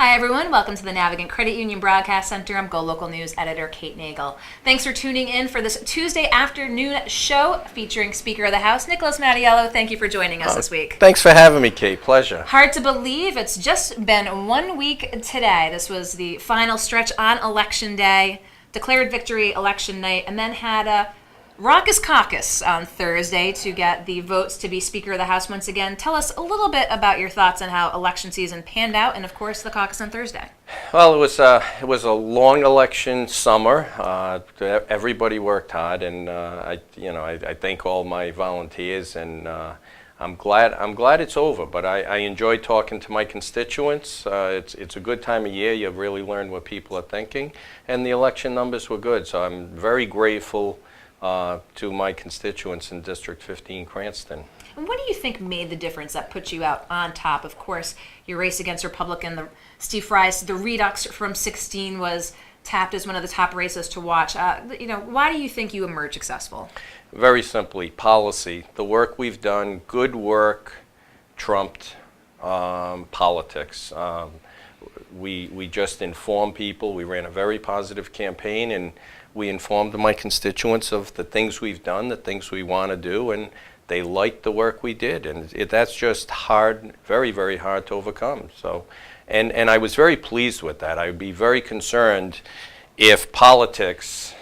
Hi everyone, welcome to the Navigant Credit Union Broadcast Center. I'm Go Local News editor Kate Nagel. Thanks for tuning in for this Tuesday afternoon show featuring Speaker of the House, Nicholas Mattiello. Thank you for joining us this week. Thanks for having me, Kate. Pleasure. Hard to believe it's just been 1 week today. This was the final stretch on Election Day, declared victory election night, and then had a raucous caucus on Thursday to get the votes to be Speaker of the House once again. Tell us a little bit about your thoughts on how election season panned out, and of course the caucus on Thursday. Well, it was a long election summer. Everybody worked hard, and I thank all my volunteers, and I'm glad it's over. But I enjoy talking to my constituents. It's a good time of year. You really learn what people are thinking, and the election numbers were good. So I'm very grateful to my constituents in District 15, Cranston. And what do you think made the difference that put you out on top? Of course, your race against Republican, Steve Fry's, the redux from 16 was tapped as one of the top races to watch. Why do you think you emerged successful? Very simply, policy. The work we've done, good work, trumped politics. We just informed people. We ran a very positive campaign, and we informed my constituents of the things we've done, the things we want to do, and they liked the work we did. And that's just hard, very, very hard to overcome. So, and I was very pleased with that. I would be very concerned if politics,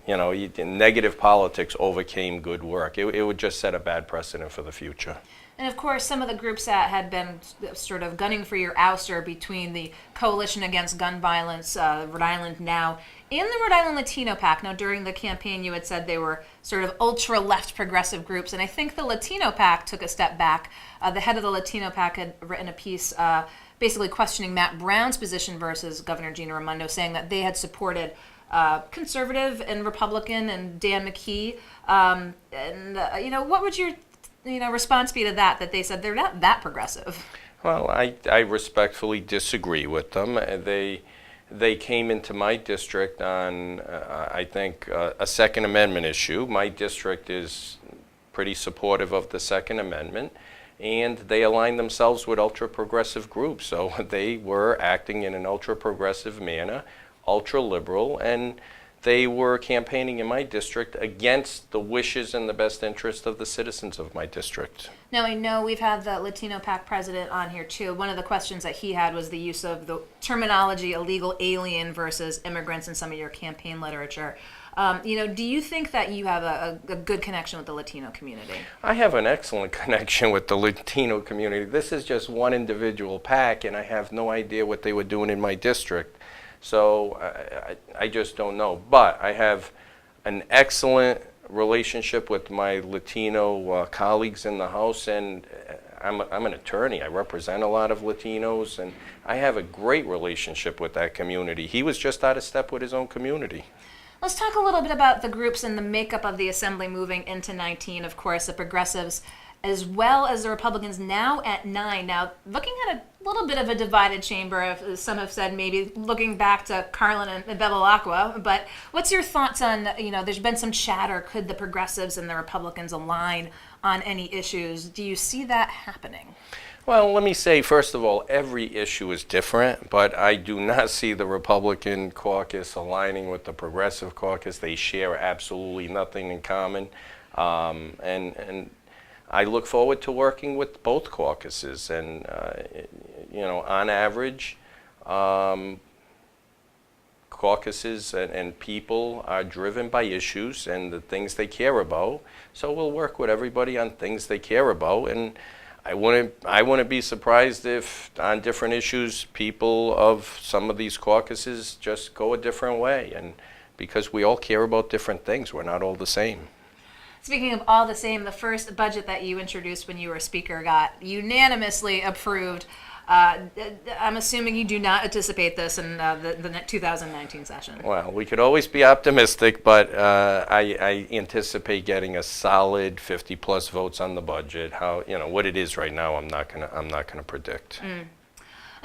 negative politics overcame good work. It would just set a bad precedent for the future. And of course, some of the groups that had been sort of gunning for your ouster between the Coalition Against Gun Violence, Rhode Island Now, and the Rhode Island Latino PAC. Now, during the campaign, you had said they were sort of ultra-left progressive groups, and I think the Latino PAC took a step back. The head of the Latino PAC had written a piece basically questioning Matt Brown's position versus Governor Gina Raimondo, saying that they had supported conservative and Republican and Dan McKee. What would your response be to that they said they're not that progressive? Well, I respectfully disagree with them. They came into my district on, I think, a Second Amendment issue. My district is pretty supportive of the Second Amendment, and they aligned themselves with ultra-progressive groups. So they were acting in an ultra-progressive manner, ultra-liberal, and they were campaigning in my district against the wishes and the best interest of the citizens of my district. Now, I know we've had the Latino PAC president on here too. One of the questions that he had was the use of the terminology illegal alien versus immigrants in some of your campaign literature. Do you think that you have a good connection with the Latino community? I have an excellent connection with the Latino community. This is just one individual PAC, and I have no idea what they were doing in my district. So I just don't know. But I have an excellent relationship with my Latino colleagues in the House, and I'm an attorney. I represent a lot of Latinos, and I have a great relationship with that community. He was just out of step with his own community. Let's talk a little bit about the groups and the makeup of the Assembly moving into 19. Of course, the progressives as well as the Republicans now at 9. Now, looking at a little bit of a divided chamber, some have said maybe looking back to Carlin and Bevilacqua, but what's your thoughts on, there's been some chatter, could the progressives and the Republicans align on any issues? Do you see that happening? Well, let me say, first of all, every issue is different, but I do not see the Republican caucus aligning with the Progressive caucus. They share absolutely nothing in common, and I look forward to working with both caucuses, and on average, caucuses and people are driven by issues and the things they care about. So we'll work with everybody on things they care about, and I wouldn't be surprised if on different issues people of some of these caucuses just go a different way, and because we all care about different things, we're not all the same. Speaking of all the same, the first budget that you introduced when you were Speaker got unanimously approved. I'm assuming you do not anticipate this in the 2019 session. Well, we could always be optimistic, but I anticipate getting a solid 50+ votes on the budget. What it is right now, I'm not gonna predict.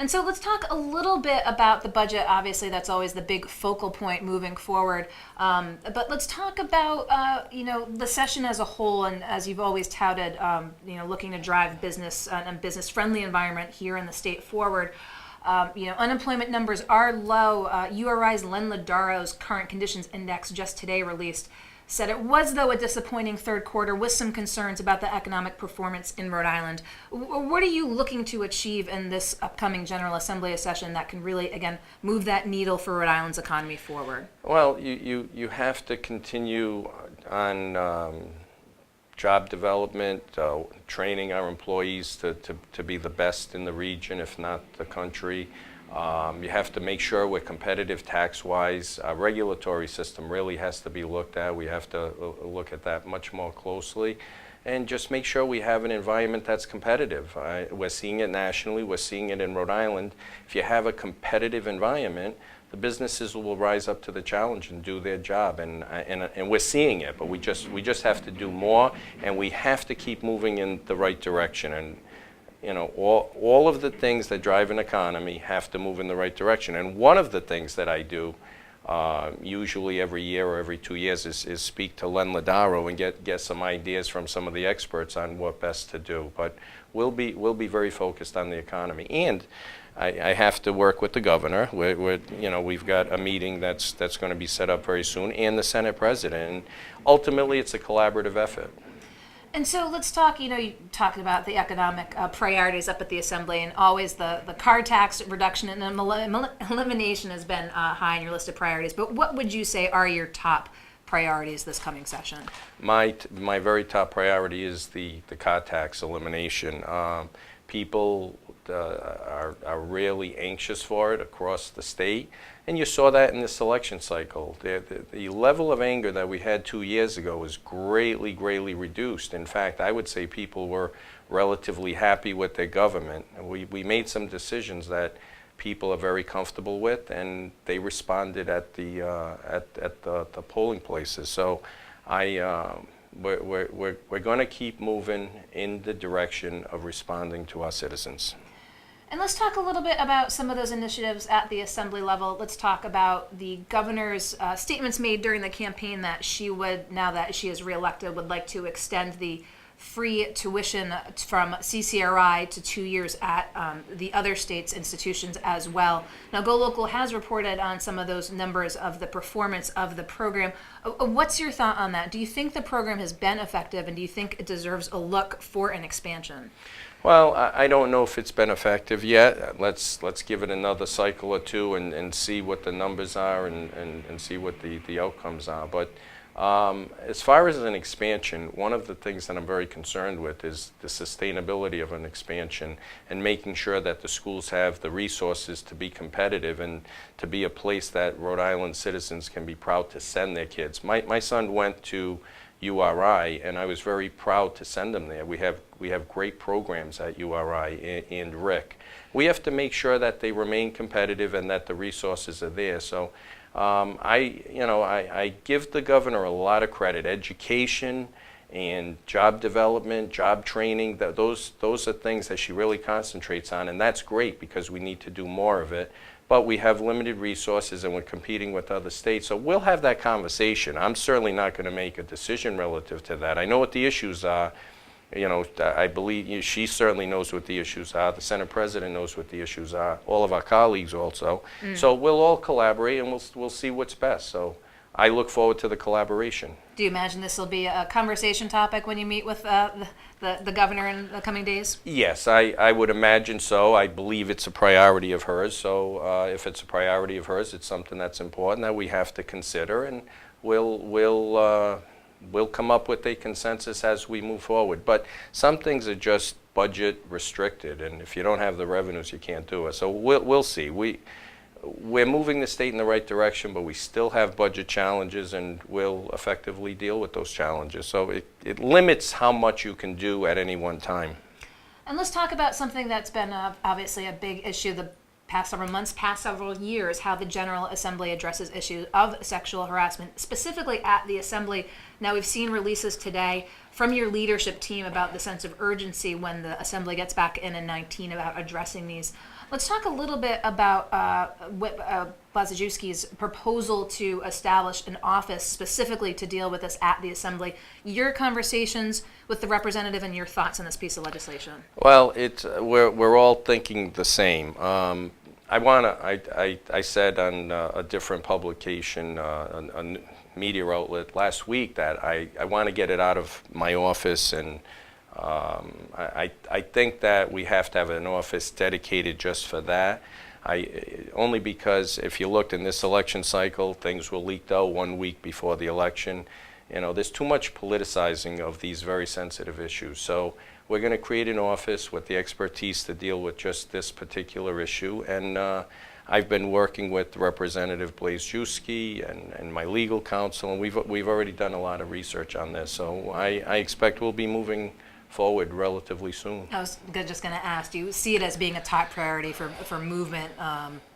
And so let's talk a little bit about the budget. Obviously, that's always the big focal point moving forward. But let's talk about the session as a whole, and as you've always touted, looking to drive business and business-friendly environment here in the state forward. Unemployment numbers are low. URI's Len Ladaro's Current Conditions Index, just today released, said it was, though, a disappointing third quarter with some concerns about the economic performance in Rhode Island. What are you looking to achieve in this upcoming General Assembly session that can really, again, move that needle for Rhode Island's economy forward? Well, you have to continue on job development, training our employees to be the best in the region, if not the country. You have to make sure we're competitive tax-wise. Our regulatory system really has to be looked at. We have to look at that much more closely and just make sure we have an environment that's competitive. We're seeing it nationally. We're seeing it in Rhode Island. If you have a competitive environment, the businesses will rise up to the challenge and do their job, and we're seeing it. But we just have to do more, and we have to keep moving in the right direction. And all of the things that drive an economy have to move in the right direction. And one of the things that I do, usually every year or every 2 years, is speak to Len Ladaro and get some ideas from some of the experts on what best to do. But we'll be very focused on the economy. And I have to work with the governor. We've got a meeting that's going to be set up very soon, and the Senate president. And ultimately, it's a collaborative effort. And so let's talk, you talked about the economic priorities up at the Assembly, and always the car tax reduction and elimination has been high on your list of priorities. But what would you say are your top priorities this coming session? My very top priority is the car tax elimination. People are really anxious for it across the state. And you saw that in this election cycle. The level of anger that we had 2 years ago was greatly, greatly reduced. In fact, I would say people were relatively happy with their government. We made some decisions that people are very comfortable with, and they responded at the polling places. So we're going to keep moving in the direction of responding to our citizens. And let's talk a little bit about some of those initiatives at the Assembly level. Let's talk about the governor's statements made during the campaign that she would, now that she is reelected, would like to extend the free tuition from CCRI to 2 years at the other states' institutions as well. Now, Go Local has reported on some of those numbers of the performance of the program. What's your thought on that? Do you think the program has been effective, and do you think it deserves a look for an expansion? Well, I don't know if it's been effective yet. Let's give it another cycle or two and see what the numbers are and see what the outcomes are. But as far as an expansion, one of the things that I'm very concerned with is the sustainability of an expansion and making sure that the schools have the resources to be competitive and to be a place that Rhode Island citizens can be proud to send their kids. My son went to URI, and I was very proud to send them there. We have great programs at URI and RIC. We have to make sure that they remain competitive and that the resources are there. So I give the governor a lot of credit. Education and job development, job training, those are things that she really concentrates on, and that's great because we need to do more of it. But we have limited resources and we're competing with other states. So we'll have that conversation. I'm certainly not going to make a decision relative to that. I know what the issues are. I believe she certainly knows what the issues are. The Senate President knows what the issues are. All of our colleagues also. So we'll all collaborate and we'll see what's best. So I look forward to the collaboration. Do you imagine this will be a conversation topic when you meet with the governor in the coming days? Yes, I would imagine so. I believe it's a priority of hers. So if it's a priority of hers, it's something that's important that we have to consider, and we'll come up with a consensus as we move forward. But some things are just budget restricted, and if you don't have the revenues, you can't do it. So we'll see. We're moving the state in the right direction, but we still have budget challenges, and we'll effectively deal with those challenges. So it limits how much you can do at any one time. And let's talk about something that's been obviously a big issue the past several months, past several years, how the General Assembly addresses issues of sexual harassment, specifically at the Assembly. Now, we've seen releases today from your leadership team about the sense of urgency when the Assembly gets back in 19 about addressing these. Let's talk a little bit about Blazejewski's proposal to establish an office specifically to deal with this at the Assembly. Your conversations with the representative and your thoughts on this piece of legislation. Well, we're all thinking the same. I said on a different publication, a media outlet last week, that I want to get it out of my office, and I think that we have to have an office dedicated just for that. Only because if you looked in this election cycle, things were leaked out 1 week before the election. You know, there's too much politicizing of these very sensitive issues. So we're going to create an office with the expertise to deal with just this particular issue. And I've been working with Representative Blazejewski and my legal counsel, and we've already done a lot of research on this. So I expect we'll be moving forward relatively soon. I was just going to ask, do you see it as being a top priority for movement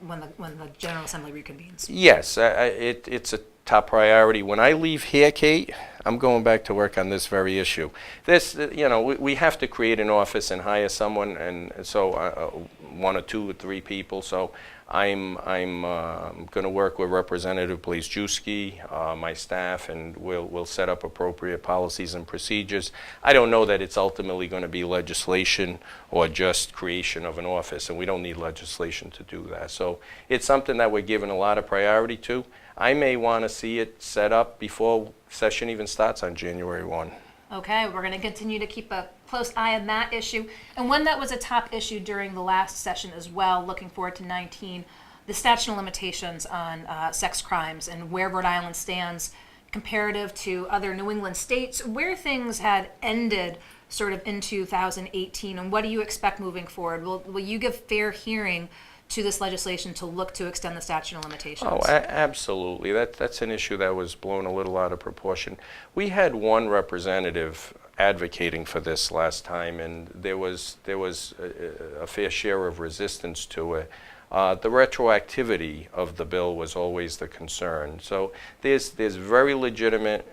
when the General Assembly reconvenes? Yes, it's a top priority. When I leave here, Kate, I'm going back to work on this very issue. This, you know, we have to create an office and hire someone, and so 1 or 2 or 3 people. So I'm going to work with Representative Blazejewski, my staff, and we'll set up appropriate policies and procedures. I don't know that it's ultimately going to be legislation or just creation of an office, and we don't need legislation to do that. So it's something that we're giving a lot of priority to. I may want to see it set up before session even starts on January 1. Okay, we're going to continue to keep a close eye on that issue. And one that was a top issue during the last session as well, looking forward to 19, the statute of limitations on sex crimes and where Rhode Island stands comparative to other New England states, where things had ended sort of in 2018, and what do you expect moving forward? Will you give fair hearing to this legislation to look to extend the statute of limitations? Oh, absolutely. That's an issue that was blown a little out of proportion. We had one representative advocating for this last time, and there was a fair share of resistance to it. The retroactivity of the bill was always the concern. So there's very legitimate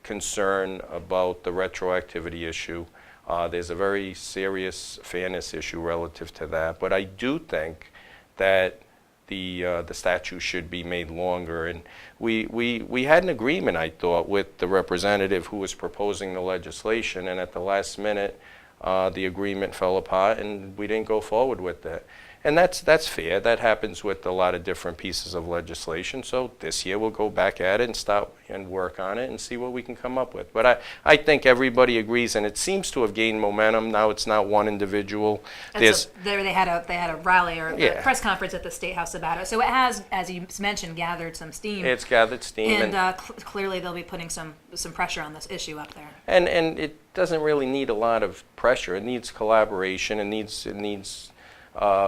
concern about the retroactivity issue. There's a very serious fairness issue relative to that. But I do think that the statute should be made longer. And we had an agreement, I thought, with the representative who was proposing the legislation, and at the last minute the agreement fell apart and we didn't go forward with it. And that's fair. That happens with a lot of different pieces of legislation. So this year we'll go back at it and start and work on it and see what we can come up with. But I think everybody agrees, and it seems to have gained momentum. Now it's not one individual. They had a rally or a press conference at the State House about it. So it has, as you mentioned, gathered some steam. It's gathered steam, and clearly they'll be putting some pressure on this issue up there. And it doesn't really need a lot of pressure. It needs collaboration. It needs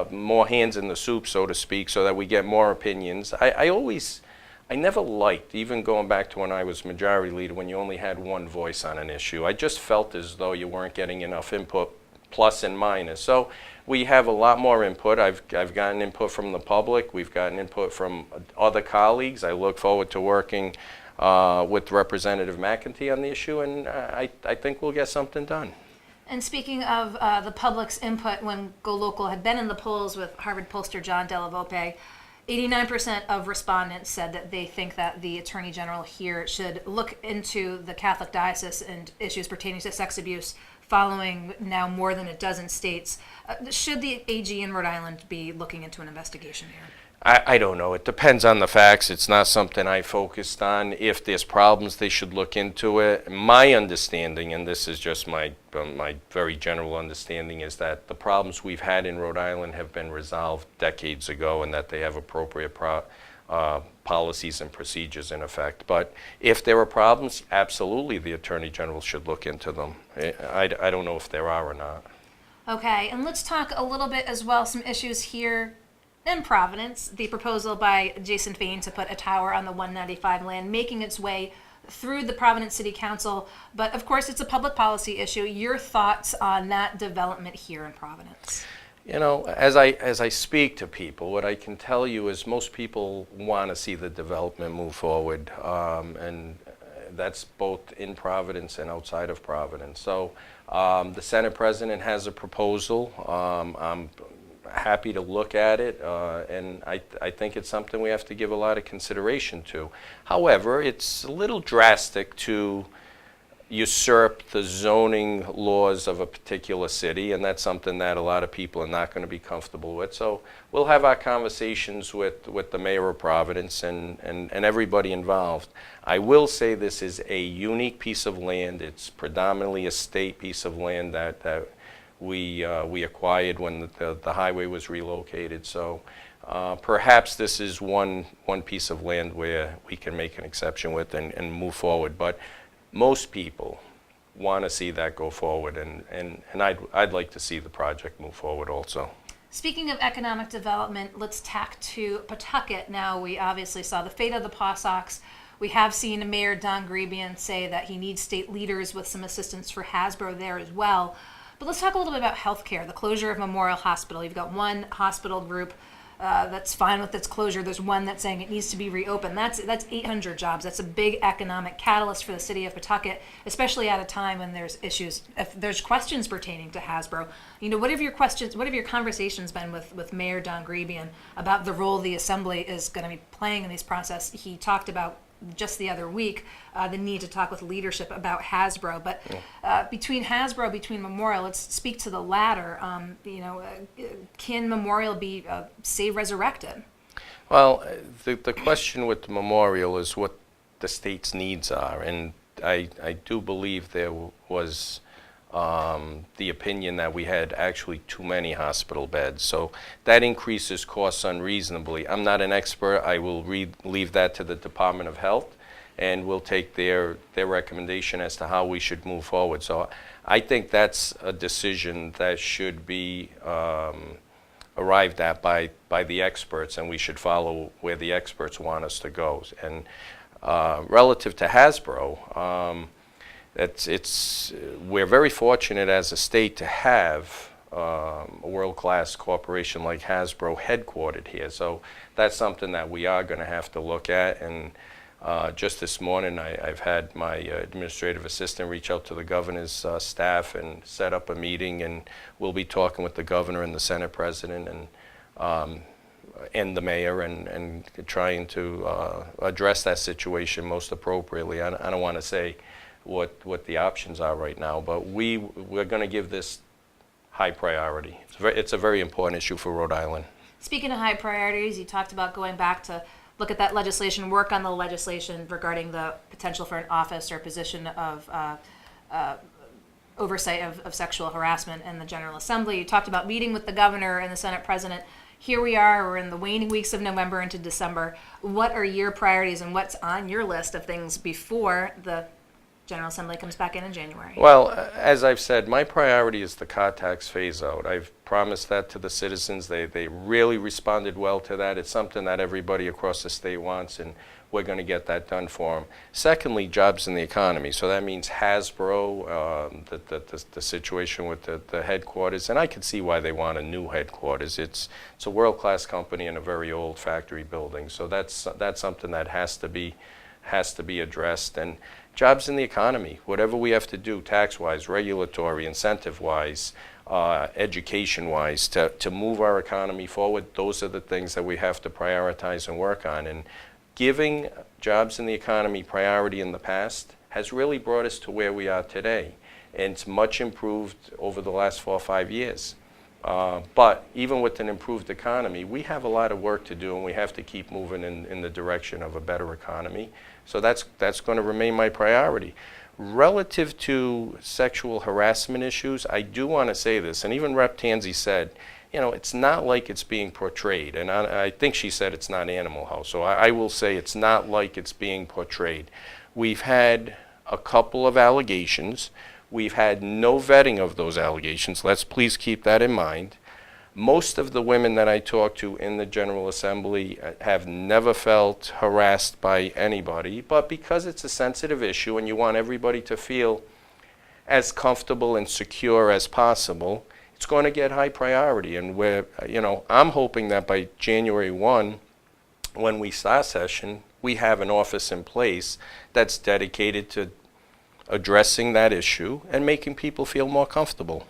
more hands in the soup, so to speak, so that we get more opinions. I never liked, even going back to when I was majority leader, when you only had one voice on an issue. I just felt as though you weren't getting enough input, plus and minus. So we have a lot more input. I've gotten input from the public. We've gotten input from other colleagues. I look forward to working with Representative McEntee on the issue, and I think we'll get something done. And speaking of the public's input, when Go Local had been in the polls with Harvard pollster John Della Volpe, 89% of respondents said that they think that the Attorney General here should look into the Catholic diocese and issues pertaining to sex abuse following now more than a dozen states. Should the AG in Rhode Island be looking into an investigation here? I don't know. It depends on the facts. It's not something I focused on. If there's problems, they should look into it. My understanding, and this is just my very general understanding, is that the problems we've had in Rhode Island have been resolved decades ago, and that they have appropriate policies and procedures in effect. But if there are problems, absolutely the Attorney General should look into them. I don't know if there are or not. Okay, and let's talk a little bit as well, some issues here in Providence. The proposal by Jason Fain to put a tower on the 195 land, making its way through the Providence City Council. But of course, it's a public policy issue. Your thoughts on that development here in Providence? You know, as I speak to people, what I can tell you is most people want to see the development move forward, and that's both in Providence and outside of Providence. So the Senate President has a proposal. I'm happy to look at it, and I think it's something we have to give a lot of consideration to. However, it's a little drastic to usurp the zoning laws of a particular city, and that's something that a lot of people are not going to be comfortable with. So we'll have our conversations with the mayor of Providence and everybody involved. I will say this is a unique piece of land. It's predominantly a state piece of land that we acquired when the highway was relocated. So perhaps this is one piece of land where we can make an exception with and move forward. But most people want to see that go forward, and I'd like to see the project move forward also. Speaking of economic development, let's tack to Pawtucket. Now, we obviously saw the fate of the Paw Sox. We have seen Mayor Don Grebian say that he needs state leaders with some assistance for Hasbro there as well. But let's talk a little bit about healthcare, the closure of Memorial Hospital. You've got one hospital group that's fine with its closure. There's one that's saying it needs to be reopened. That's 800 jobs. That's a big economic catalyst for the city of Pawtucket, especially at a time when there's issues, if there's questions pertaining to Hasbro. You know, what have your conversations been with Mayor Don Grebian about the role the assembly is going to be playing in this process? He talked about just the other week the need to talk with leadership about Hasbro, but between Memorial, let's speak to the latter. Can Memorial be say resurrected? Well, the question with the Memorial is what the state's needs are, and I do believe there was the opinion that we had actually too many hospital beds. So that increases costs unreasonably. I'm not an expert. I will leave that to the Department of Health, and we'll take their recommendation as to how we should move forward. So I think that's a decision that should be arrived at by the experts, and we should follow where the experts want us to go. And relative to Hasbro, we're very fortunate as a state to have a world-class corporation like Hasbro headquartered here. So that's something that we are going to have to look at. And just this morning, I've had my administrative assistant reach out to the governor's staff and set up a meeting, and we'll be talking with the governor and the Senate president and the mayor and trying to address that situation most appropriately. I don't want to say what the options are right now, but we're going to give this high priority. It's a very important issue for Rhode Island. Speaking of high priorities, you talked about going back to look at that legislation, work on the legislation regarding the potential for an office or position of oversight of sexual harassment in the General Assembly. You talked about meeting with the governor and the Senate president. Here we are, we're in the waning weeks of November into December. What are your priorities and what's on your list of things before the General Assembly comes back in January? Well, as I've said, my priority is the car tax phase out. I've promised that to the citizens. They really responded well to that. It's something that everybody across the state wants, and we're going to get that done for them. Secondly, jobs in the economy. So that means Hasbro, the situation with the headquarters, and I can see why they want a new headquarters. It's a world-class company in a very old factory building. So that's something that has to be addressed. And jobs in the economy, whatever we have to do tax-wise, regulatory, incentive-wise, education-wise, to move our economy forward, those are the things that we have to prioritize and work on. And giving jobs in the economy priority in the past has really brought us to where we are today. And it's much improved over the last 4 or 5 years. But even with an improved economy, we have a lot of work to do, and we have to keep moving in the direction of a better economy. So that's going to remain my priority. Relative to sexual harassment issues, I do want to say this, and even Rep. Tanzi said, it's not like it's being portrayed, and I think she said it's not Animal House, so I will say it's not like it's being portrayed. We've had a couple of allegations. We've had no vetting of those allegations. Let's please keep that in mind. Most of the women that I talk to in the General Assembly have never felt harassed by anybody, but because it's a sensitive issue and you want everybody to feel as comfortable and secure as possible, it's going to get high priority. And I'm hoping that by January 1, when we start session, we have an office in place that's dedicated to addressing that issue and making people feel more comfortable.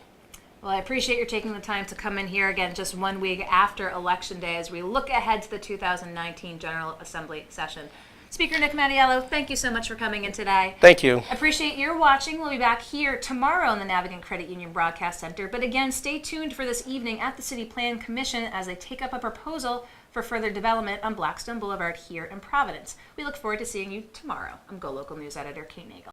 Well, I appreciate your taking the time to come in here again just 1 week after Election Day as we look ahead to the 2019 General Assembly session. Speaker Nick Mattiello, thank you so much for coming in today. Thank you. Appreciate your watching. We'll be back here tomorrow in the Navigant Credit Union Broadcast Center. But again, stay tuned for this evening at the City Plan Commission as they take up a proposal for further development on Blackstone Boulevard here in Providence. We look forward to seeing you tomorrow. I'm Go Local News Editor Kate Nagel.